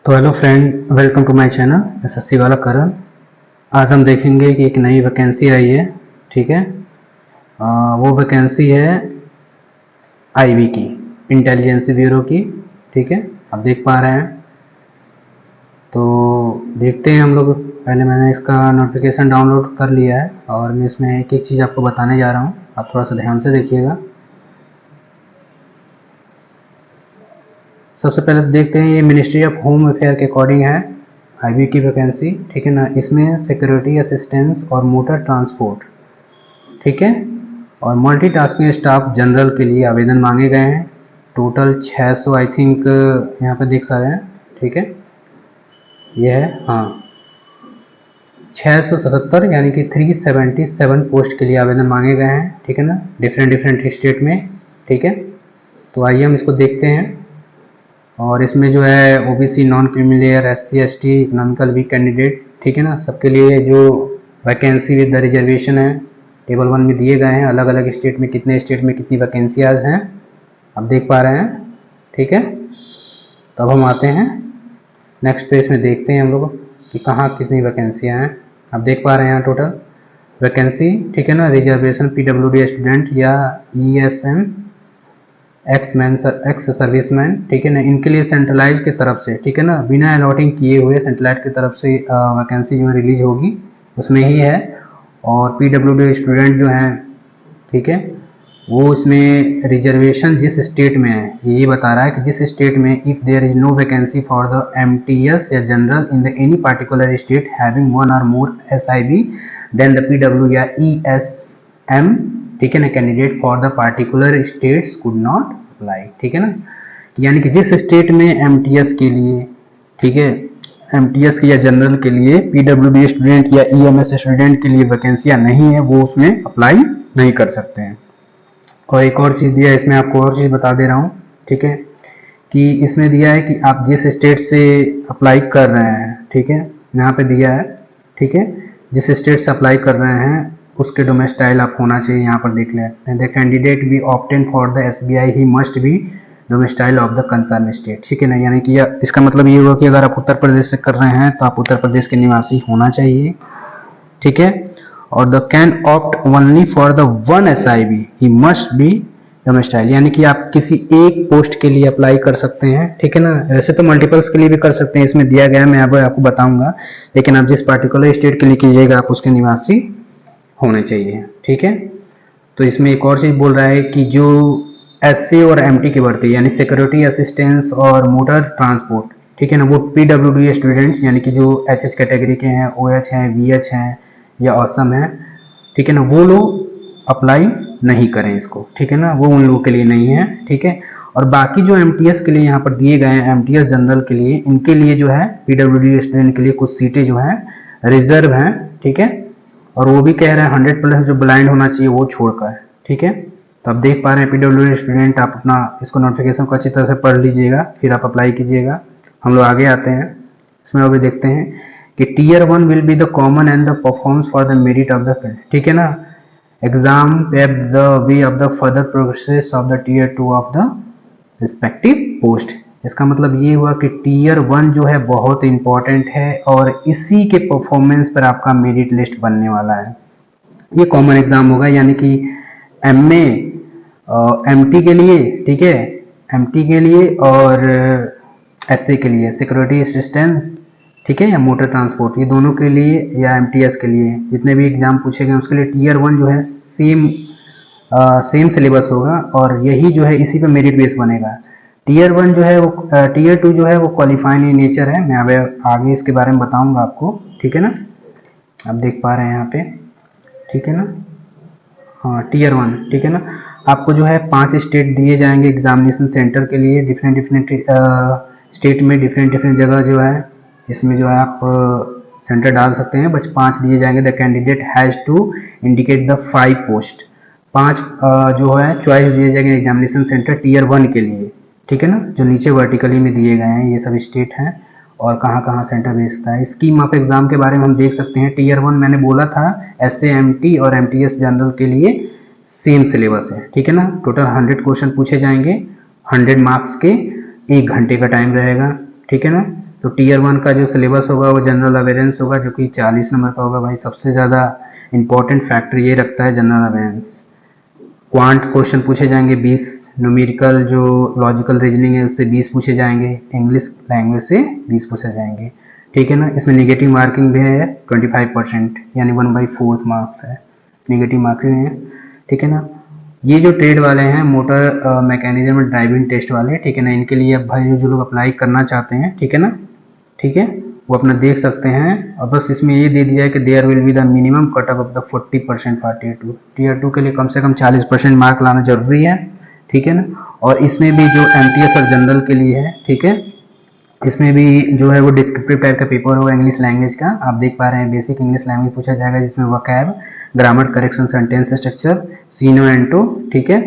तो hello friend, welcome to my channel SSC वाला करण। आज हम देखेंगे कि एक नई वैकेंसी आई है। ठीक है, वो वैकेंसी है आईबी की, इंटेलिजेंस ब्यूरो की। ठीक है, आप देख पा रहे हैं। तो देखते हैं हम लोग। पहले मैंने इसका नोटिफिकेशन डाउनलोड कर लिया है और मैं इसमें एक एक चीज़ आपको बताने जा रहा हूँ। आप थोड़ा सा ध्यान से देखिएगा। सबसे पहले देखते हैं, ये मिनिस्ट्री ऑफ होम अफेयर के अकॉर्डिंग है आईबी की वैकेंसी। ठीक है ना, इसमें सिक्योरिटी असिस्टेंस और मोटर ट्रांसपोर्ट, ठीक है, और मल्टीटास्किंग स्टाफ जनरल के लिए आवेदन मांगे गए हैं। टोटल 600 आई थिंक यहाँ पे देख सकते हैं। ठीक है, ये है, हाँ, 677 यानी कि 377 पोस्ट के लिए आवेदन मांगे गए हैं। ठीक है ना, डिफरेंट स्टेट में। ठीक है, तो आइए हम इसको देखते हैं। और इसमें जो है OBC, non creamy layer, SC ST, economical weak candidate, ठीक है ना, सबके लिए जो वैकेंसी विद द रिजर्वेशन है टेबल 1 में दिए गए हैं। अलग अलग स्टेट में कितनी वैकेंसीज हैं आप देख पा रहे हैं। ठीक है, तब हम आते हैं नेक्स्ट पेज में, देखते हैं हम लोग कि कहाँ कितनी वैकेंसियाँ हैं। आप देख पा रहे हैं यहाँ टोटल वैकेंसी। ठीक है ना, रिजर्वेशन पीडब्ल्यूडी स्टूडेंट या ईएसएम एक्स सर्विसमैन, ठीक है ना, इनके लिए सेंट्रलाइज की तरफ से, ठीक है ना, बिना अलॉटिंग किए हुए सेंट्रलाइज की तरफ से वैकेंसी जो रिलीज होगी उसमें ही है। और पीडब्ल्यूडी स्टूडेंट जो हैं, ठीक है, वो इसमें रिजर्वेशन जिस स्टेट में है ये बता रहा है कि जिस स्टेट में if there is no vacancy for the MTS या general in the any particular state having one और more SIB than the PW या ईएसएम, ठीक है ना, candidate for the particular states could not apply. ठीक है ना, यानी कि जिस स्टेट में एमटीएस के लिए, ठीक है, एमटीएस के या जनरल के लिए पीडब्ल्यूडी स्टूडेंट या ईएमएस स्टूडेंट के लिए वैकेंसियां नहीं है, वो उसमें अप्लाई नहीं कर सकते हैं। और एक और चीज़ दिया है इसमें, आपको और चीज़ बता दे रहा हूँ। ठीक है, कि इसमें दिया है कि आप जिस स्टेट से अप्लाई कर रहे हैं, ठीक है, यहाँ पे दिया है, ठीक है, जिस स्टेट से अप्लाई कर रहे हैं उसके डोमेस्टाइल आप होना चाहिए। यहाँ पर देख लेते हैं, the candidate be opted for the SBI he must be domicile of the concern state. ठीक है ना, यानी कि इसका मतलब ये हुआ कि अगर आप उत्तर प्रदेश से कर रहे हैं तो आप उत्तर प्रदेश के निवासी होना चाहिए। ठीक है, और the can opt only for the one SIB he must be domicile, यानी कि आप किसी एक पोस्ट के लिए अप्लाई कर सकते हैं। ठीक है ना, वैसे तो मल्टीपल्स के लिए भी कर सकते हैं, इसमें दिया गया है, मैं आपको बताऊंगा, लेकिन आप जिस पार्टिकुलर स्टेट के लिए कीजिएगा आप उसके निवासी होने चाहिए। ठीक है, तो इसमें एक और चीज़ बोल रहा है कि जो एससी और एमटी की भर्ती यानी सिक्योरिटी असिस्टेंस और मोटर ट्रांसपोर्ट, ठीक है ना, वो पीडब्ल्यूडी स्टूडेंट्स यानी कि जो एचएच कैटेगरी के हैं, ओएच हैं, वीएच हैं या ऑसम हैं, ठीक है ना, वो लोग अप्लाई नहीं करें इसको। ठीक है ना, वो उन लोगों के लिए नहीं है। ठीक है, और बाकी जो एमटीएस के लिए यहाँ पर दिए गए हैं, एमटीएस जनरल के लिए, इनके लिए जो है पीडब्ल्यूडी स्टूडेंट के लिए कुछ सीटें जो हैं रिजर्व हैं। ठीक है, और वो भी कह रहे हैं 100+ जो ब्लाइंड होना चाहिए वो छोड़कर। ठीक है, तो आप देख पा रहे हैं पीडब्ल्यूडी स्टूडेंट, आप अपना इसको नोटिफिकेशन को अच्छी तरह से पढ़ लीजिएगा, फिर आप अप्लाई कीजिएगा। हम लोग आगे आते हैं, इसमें अभी देखते हैं कि tier 1 will be the common and the performance for the merit of the field. ठीक है ना, exam pave the way of the further process of the tier 2 of the respective post. इसका मतलब ये हुआ कि टीयर 1 जो है बहुत इंपॉर्टेंट है और इसी के परफॉर्मेंस पर आपका मेरिट लिस्ट बनने वाला है। ये कॉमन एग्जाम होगा, यानी कि एमए एमटी के लिए, ठीक है, एमटी के लिए और एसए के लिए सिक्योरिटी असिस्टेंस, ठीक है, या मोटर ट्रांसपोर्ट, ये दोनों के लिए, या एमटीएस के लिए जितने भी एग्जाम पूछे गए उसके लिए टीयर 1 जो है सेम सिलेबस होगा और यही जो है इसी पे मेरिट बेस बनेगा। टीयर 1 जो है वो, टीयर 2 जो है वो क्वालिफाइंग इन नेचर है, मैं अब आगे इसके बारे में बताऊंगा आपको। ठीक है ना, आप देख पा रहे हैं यहाँ पे, ठीक है ना, हाँ, टीयर 1, ठीक है ना, आपको जो है 5 स्टेट दिए जाएंगे एग्जामिनेशन सेंटर के लिए, डिफरेंट स्टेट में डिफरेंट जगह जो है इसमें जो है आप सेंटर डाल सकते हैं। बस 5 दिए जाएंगे। The candidate has to indicate the 5 post, 5 जो है चॉइस दिए जाएंगे एग्जामिनेशन सेंटर टीयर 1 के लिए। ठीक है ना, जो नीचे वर्टिकली में दिए गए हैं ये सब स्टेट हैं और कहाँ कहाँ सेंटर भेजता है। स्कीम ऑफ एग्जाम के बारे में हम देख सकते हैं। टीयर 1 मैंने बोला था एसए एमटी और एमटीएस जनरल के लिए सेम सिलेबस है। ठीक है ना, टोटल 100 क्वेश्चन पूछे जाएंगे, 100 मार्क्स के, 1 घंटे का टाइम रहेगा। ठीक है ना, तो टीयर 1 का जो सिलेबस होगा वो जनरल अवेयरेंस होगा, जो कि 40 नंबर का होगा भाई। सबसे ज़्यादा इंपॉर्टेंट फैक्टर ये रखता है जनरल अवेयरेंस। क्वांट क्वेश्चन पूछे जाएंगे 20, न्यूमेरिकल जो लॉजिकल रीजनिंग है उससे 20 पूछे जाएंगे, इंग्लिश लैंग्वेज से 20 पूछे जाएंगे, ठीक है ना। इसमें नेगेटिव मार्किंग भी है 25%, यानी 1/4 मार्क्स है, नेगेटिव मार्किंग है, ठीक है ना। ये जो ट्रेड वाले हैं मोटर मैकेनिज्म और ड्राइविंग टेस्ट वाले, ठीक है ना, इनके लिए अब भाई जो लोग अप्लाई करना चाहते हैं, ठीक है ना, ठीक है, वो अपना देख सकते हैं। और बस इसमें ये दे दिया है कि there will be the minimum cut off the 40% for tier two के लिए कम से कम 40% मार्क लाना जरूरी है, ठीक है ना। और इसमें भी जो एमटीएस और जनरल के लिए है, ठीक है, इसमें भी जो है वो डिस्क्रिप्टिव टाइप का पेपर होगा इंग्लिश लैंग्वेज का। आप देख पा रहे हैं बेसिक इंग्लिश लैंग्वेज पूछा जाएगा, जिसमें vocab, grammar correction, sentence structure, सीनो एंटो, ठीक है।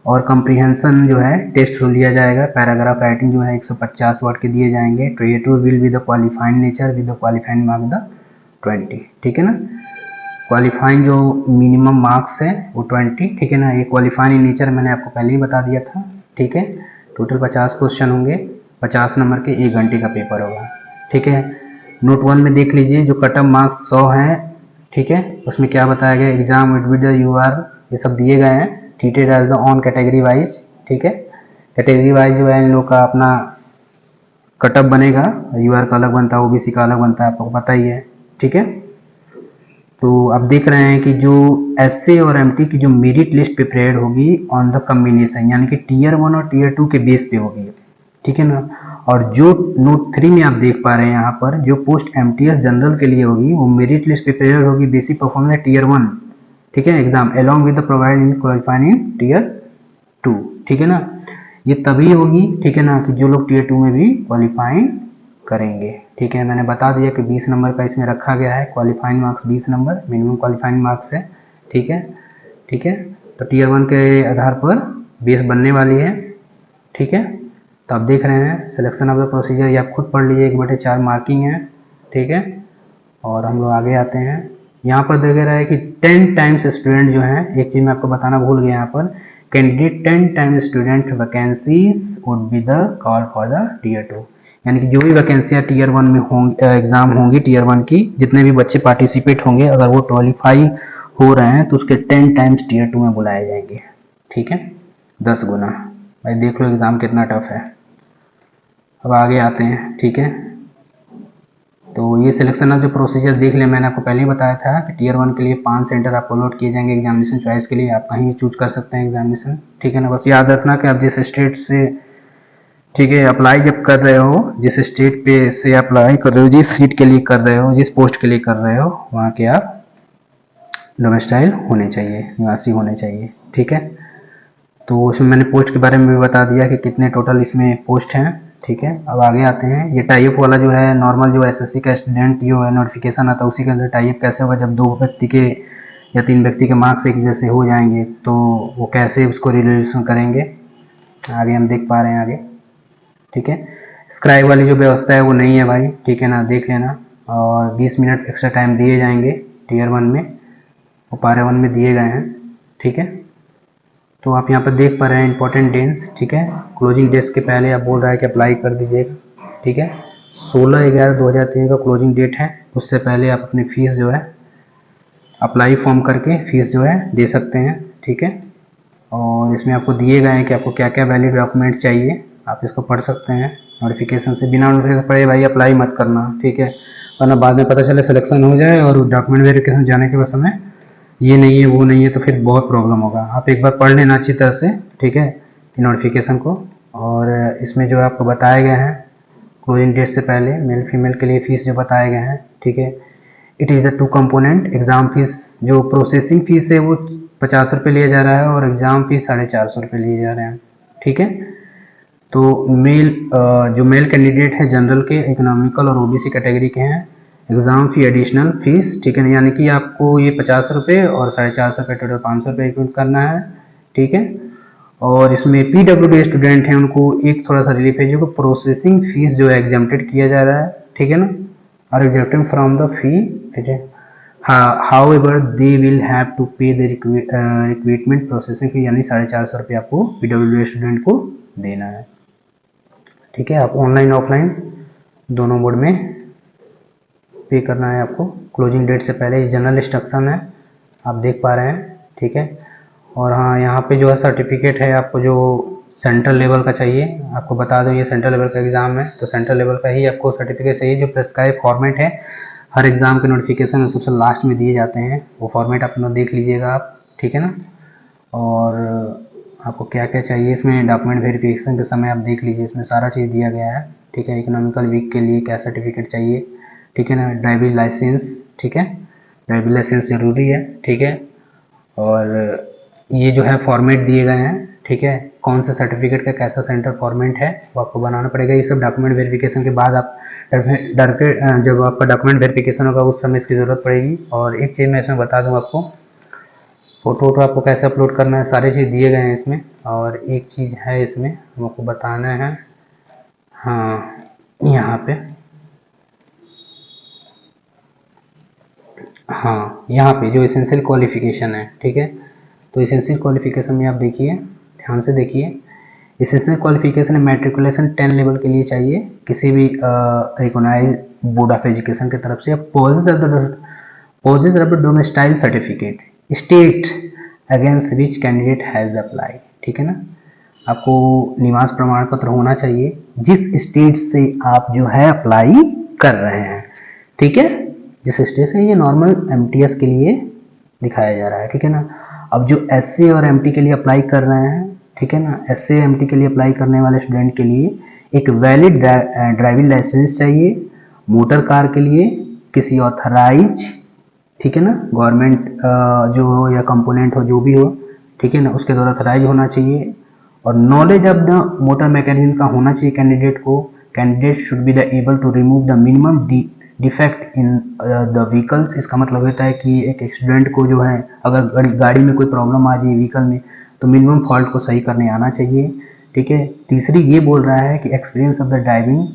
और कंप्रीहेंशन जो है टेस्ट लिया जाएगा। पैराग्राफ राइटिंग जो है 150 वर्ड के दिए जाएंगे। Tier 2 will be the qualifying nature with the qualifying mark the 20, ठीक है ना। क्वालिफाइंग जो मिनिमम मार्क्स है वो 20, ठीक है ना। ये क्वालिफाइंग नेचर मैंने आपको पहले ही बता दिया था, ठीक है। टोटल 50 क्वेश्चन होंगे, 50 नंबर के 1 घंटे का पेपर होगा, ठीक है। नोट 1 में देख लीजिए जो कट ऑफ मार्क्स 100 हैं, ठीक है, उसमें क्या बताया गया, एग्जाम विद यू आर, ये सब दिए गए हैं, treated as the on category wise, ठीक है। कैटेगरी वाइज जो है इन लोग का अपना कट ऑफ बनेगा, यूआर का अलग बनता है, ओबीसी का अलग बनता है, आपको पता ही है, ठीक है। तो आप देख रहे हैं कि जो एसए और एमटी की जो मेरिट लिस्ट प्रिपेयर्ड होगी ऑन द कम्बिनेशन, यानी कि टीयर 1 और टीयर 2 के बेस पे होगी, ठीक है ना। और जो नोट 3 में आप देख पा रहे हैं यहाँ पर जो पोस्ट एमटीएस जनरल के लिए होगी वो मेरिट लिस्ट प्रिपेयर्ड होगी बेसिक परफॉर्मेंस टीयर 1, ठीक है, exam along with the provide in qualifying in tier 2, ठीक है ना। ये तभी होगी, ठीक है ना, कि जो लोग टीयर 2 में भी क्वालिफाइंग करेंगे, ठीक है। मैंने बता दिया कि 20 नंबर का इसमें रखा गया है, qualifying marks 20 number minimum qualifying marks है, ठीक है, ठीक है। तो टीयर 1 के आधार पर बेस बनने वाली है, ठीक है। तो आप देख रहे हैं सिलेक्शन ऑफ द प्रोसीजर, ये आप खुद पढ़ लीजिए, 1/4 मार्किंग है, ठीक है। और हम लोग आगे आते हैं, यहाँ पर देख रहा है कि 10 टाइम्स स्टूडेंट जो है, एक चीज़ मैं आपको बताना भूल गया यहाँ पर, candidate 10 times student vacancies would be the call for the tier 2, यानी कि जो भी वैकेंसियाँ टीयर 1 में होंगी, एग्जाम होंगी टीयर 1 की, जितने भी बच्चे पार्टिसिपेट होंगे अगर वो क्वालिफाई हो रहे हैं तो उसके 10 टाइम्स टीयर 2 में बुलाए जाएंगे, ठीक है, 10 गुना। भाई देख लो एग्ज़ाम कितना टफ है। अब आगे आते हैं, ठीक है। तो ये सिलेक्शन ऑफ जो प्रोसीजर देख लिया, मैंने आपको पहले ही बताया था कि टीयर 1 के लिए 5 सेंटर आपको अलॉट किए जाएंगे एग्जामिनेशन चॉइस के लिए, आप कहीं भी चूज कर सकते हैं एग्जामिनेशन, ठीक है ना। बस याद रखना कि आप जिस स्टेट से, ठीक है, अप्लाई जब कर रहे हो, जिस स्टेट पे से अप्लाई कर रहे हो, जिस सीट के लिए कर रहे हो, जिस पोस्ट के लिए कर रहे हो, वहाँ के आप डोमिसाइल होने चाहिए, निवासी होने चाहिए, ठीक है। तो उसमें मैंने पोस्ट के बारे में भी बता दिया कि कितने टोटल इसमें पोस्ट हैं, ठीक है। अब आगे आते हैं, ये टाइप वाला जो है नॉर्मल जो एसएससी का स्टूडेंट जो है नोटिफिकेशन आता है उसी के अंदर टाइप कैसे होगा, जब 2 व्यक्ति के या 3 व्यक्ति के मार्क्स एक जैसे हो जाएंगे तो वो कैसे उसको रिजोल्यूशन करेंगे, आगे हम देख पा रहे हैं आगे, ठीक है। स्क्राइब वाली जो व्यवस्था है वो नहीं है भाई, ठीक है ना, देख लेना। और 20 मिनट एक्स्ट्रा टाइम दिए जाएंगे टीयर 1 में, वो पारे 1 में दिए गए हैं, ठीक है। तो आप यहाँ पर देख पा रहे हैं इंपॉर्टेंट डेट्स, ठीक है। क्लोजिंग डेट्स के पहले आप बोल रहा है कि अप्लाई कर दीजिएगा, ठीक है। 16/11/2023 का क्लोजिंग डेट है, उससे पहले आप अपनी फ़ीस जो है अप्लाई फॉर्म करके फ़ीस जो है दे सकते हैं, ठीक है। और इसमें आपको दिए गए हैं कि आपको क्या क्या वैलिड डॉक्यूमेंट चाहिए, आप इसको पढ़ सकते हैं नोटिफिकेशन से। बिना नोटिफिकेशन पढ़े भाई अप्लाई मत करना, ठीक है, वरना बाद में पता चले सिलेक्शन हो जाए और डॉक्यूमेंट वेरिफिकेशन जाने के समय ये नहीं है वो नहीं है तो फिर बहुत प्रॉब्लम होगा। आप एक बार पढ़ लेना अच्छी तरह से, ठीक है, कि नोटिफिकेशन को। और इसमें जो आपको बताए गए हैं क्लोजिंग डेट से पहले मेल फीमेल के लिए फ़ीस जो बताए गए हैं, ठीक है। It is the 2 component, exam fees जो प्रोसेसिंग फ़ीस है वो 50 रुपये लिया जा रहा है और एग्ज़ाम फीस 450 रुपये लिए जा रहे हैं, ठीक है। तो जो मेल कैंडिडेट है जनरल के, इकोनॉमिकल और ओबीसी कैटेगरी के हैं, एग्ज़ाम फ़ी एडिशनल फीस, ठीक है, यानी कि आपको ये 50 रुपये और 450 रुपये टोटल 500 रुपये पेमेंट करना है, ठीक है। और इसमें पीडब्ल्यूडी स्टूडेंट हैं उनको एक थोड़ा सा रिलीफ है, जो प्रोसेसिंग फीस जो है एग्जाम्प्टेड किया जा रहा है, ठीक है ना, और एग्जाम्प्टेड फ्रॉम द फी, ठीक है। However they will have to pay the recruitment processing fee, यानी 450 रुपये आपको पीडब्ल्यूडी स्टूडेंट को देना है, ठीक है। आप ऑनलाइन ऑफलाइन दोनों मोड में पे करना है आपको क्लोजिंग डेट से पहले। ये जनरल इंस्ट्रक्शन है, आप देख पा रहे हैं, ठीक है। और हाँ, यहाँ पे जो है सर्टिफिकेट है, आपको जो सेंट्रल लेवल का चाहिए, आपको बता दो ये सेंट्रल लेवल का एग्ज़ाम है, तो सेंट्रल लेवल का ही आपको सर्टिफिकेट चाहिए। जो प्रेस्क्राइब फॉर्मेट है हर एग्ज़ाम के नोटिफिकेशन में सबसे लास्ट में दिए जाते हैं, वो फॉर्मेट अपना देख लीजिएगा आप, ठीक है ना। और आपको क्या क्या चाहिए इसमें, डॉक्यूमेंट वेरिफिकेशन के समय आप देख लीजिए, इसमें सारा चीज़ दिया गया है, ठीक है। इकोनॉमिकल वीक के लिए क्या सर्टिफिकेट चाहिए, ठीक है ना। ड्राइविंग लाइसेंस, ठीक है, ड्राइविंग लाइसेंस ज़रूरी है, ठीक है। और ये जो है फॉर्मेट दिए गए हैं, ठीक है, कौन से सर्टिफिकेट का कैसा सेंटर फॉर्मेट है वो आपको बनाना पड़ेगा। ये सब डॉक्यूमेंट वेरिफिकेशन के बाद आप जब आपका डॉक्यूमेंट वेरिफिकेशन होगा उस समय इसकी ज़रूरत पड़ेगी। और एक चीज़ मैं इसमें बता दूं आपको, फ़ोटो आपको कैसे अपलोड करना है, सारी चीज़ दिए गए हैं इसमें। और एक चीज़ है इसमें हमको बताना है, हाँ, यहाँ पे, हाँ, यहाँ पे जो एसेंशियल क्वालिफ़िकेशन है, ठीक है। तो एसेंशियल क्वालिफ़िकेशन में आप देखिए, ध्यान से देखिए, एसेंशियल क्वालिफ़िकेशन मैट्रिकुलेशन 10 लेवल के लिए चाहिए किसी भी रिकॉग्नाइज बोर्ड ऑफ एजुकेशन की तरफ से। Purposes of the domicile certificate state against which candidate has apply, ठीक है ना। आपको निवास प्रमाण पत्र होना चाहिए जिस स्टेट से आप जो है अप्लाई कर रहे हैं, ठीक है। जिस स्टेट से, ये नॉर्मल एमटीएस के लिए दिखाया जा रहा है, ठीक है ना। अब जो एसए और एमटी के लिए अप्लाई कर रहे हैं, ठीक है ना, एसए एमटी के लिए अप्लाई करने वाले स्टूडेंट के लिए एक वैलिड ड्राइविंग लाइसेंस चाहिए। मोटर कार के लिए किसी ऑथराइज, ठीक है ना, गवर्नमेंट जो हो या कंपोनेंट हो, जो भी हो, ठीक है ना, उसके द्वारा ऑथराइज होना चाहिए। और knowledge of the motor mechanism का होना चाहिए कैंडिडेट को। Candidate should be the able to remove the minimum defect in the vehicles. इसका मतलब होता है कि एक स्टूडेंट को जो है अगर गाड़ी में कोई प्रॉब्लम आ जाए व्हीकल में, तो मिनिमम फॉल्ट को सही करने आना चाहिए, ठीक है। तीसरी ये बोल रहा है कि एक्सपीरियंस ऑफ द ड्राइविंग,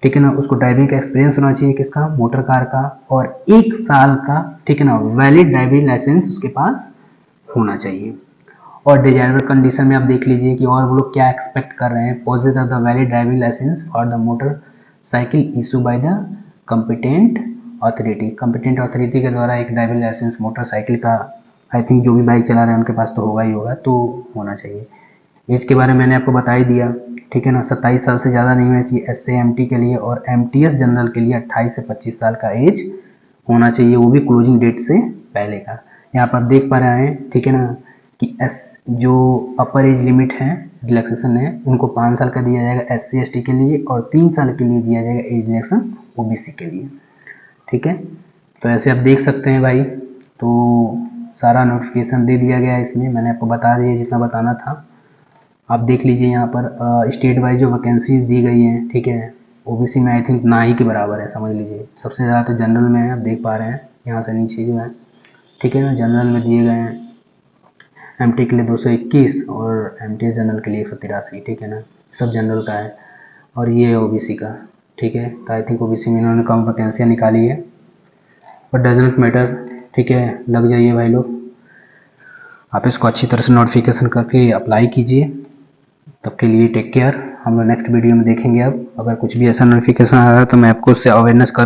ठीक है ना, उसको ड्राइविंग का एक्सपीरियंस होना चाहिए, किसका, मोटर कार का, और 1 साल का, ठीक है ना, वैलिड ड्राइविंग लाइसेंस उसके पास होना चाहिए। और डिजायरेबल कंडीशन में आप देख लीजिए कि और वो लोग क्या एक्सपेक्ट कर रहे हैं। Possess of the valid driving licence for the motorcycle issue by the competent authority. Competent authority के द्वारा एक ड्राइविंग लाइसेंस मोटरसाइकिल का, आई थिंक जो भी बाइक चला रहे हैं उनके पास तो होगा ही होगा, तो होना चाहिए। एज के बारे में मैंने आपको बता ही दिया, ठीक है ना। 27 साल से ज़्यादा नहीं होना चाहिए एसएएमटी के लिए, और एमटीएस जनरल के लिए 28 से 25 साल का एज होना चाहिए, वो भी क्लोजिंग डेट से पहले का। यहाँ पर आप देख पा रहे हैं, ठीक है ना, कि जो अपर एज लिमिट है, रिलैक्सेशन है, उनको 5 साल का दिया जाएगा एससी एसटी के लिए, और 3 साल के लिए दिया जाएगा एज रिलैक्सेशन ओबीसी के लिए, ठीक है। तो ऐसे आप देख सकते हैं भाई, तो सारा नोटिफिकेशन दे दिया गया है इसमें, मैंने आपको बता दिया जितना बताना था। आप देख लीजिए यहाँ पर स्टेट वाइज जो वैकेंसीज दी गई हैं, ठीक है। ओबीसी में आई थिंक ना ही के बराबर है, समझ लीजिए। सबसे ज़्यादा तो जनरल में है, आप देख पा रहे हैं यहाँ से नीचे जो है, ठीक है ना। जनरल में दिए गए हैं एमटी के लिए 221 और एमटीएस जनरल के लिए 183, ठीक है ना, सब जनरल का है। और ये है ओबीसी का, ठीक है। तो आई थिंक ओबीसी में इन्होंने कम वैकेंसियाँ निकाली है, बट डजंट मैटर, ठीक है। लग जाइए भाई लोग, आप इसको अच्छी तरह से नोटिफिकेशन करके अप्लाई कीजिए। तब के लिए टेक केयर, हम लोग नेक्स्ट वीडियो में देखेंगे। अब अगर कुछ भी ऐसा नोटिफिकेशन आ रहा है तो मैं आपको उससे अवेयरनेस कर